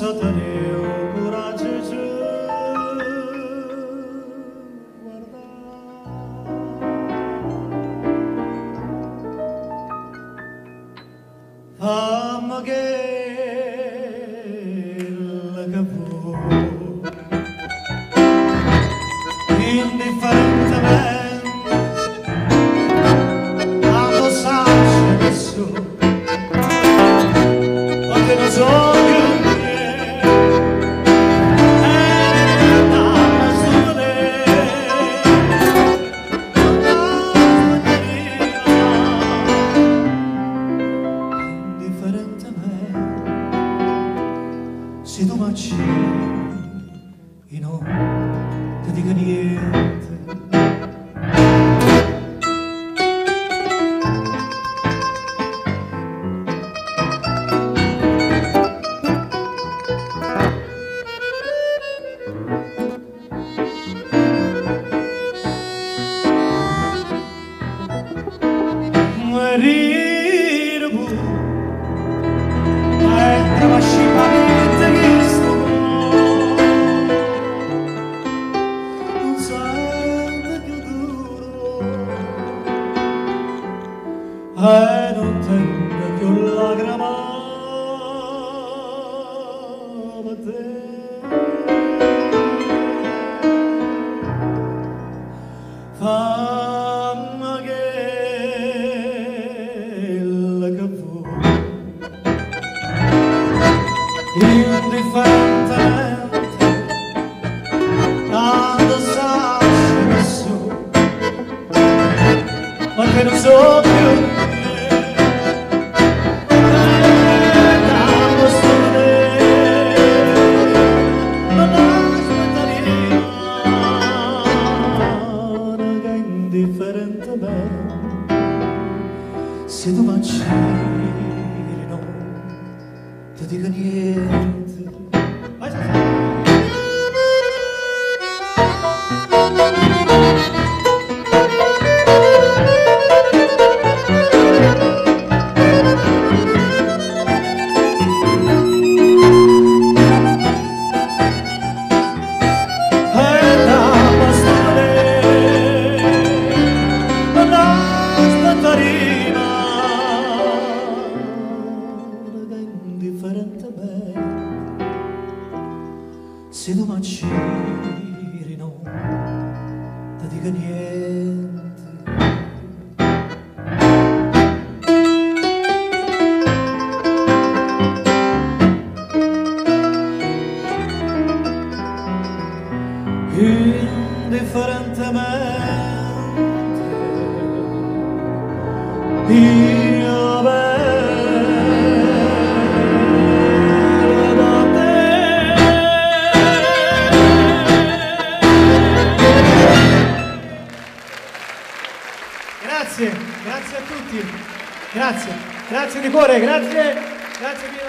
posso tenere un coraggio giù, fammi che la capo indifferentemente addossarci adesso perché non so più se tu marci e non ti dico niente. Morire pure e trovasci parete che sto non sente più duro e non tende più lacrima per te. Fammi che la capo indifferentemente addossarci adesso perché non so più se tu marci non ti dico niente. Se tu marci non ti dico niente. Indifferentemente io vengo da te. Grazie, grazie a tutti, grazie di cuore, grazie, grazie.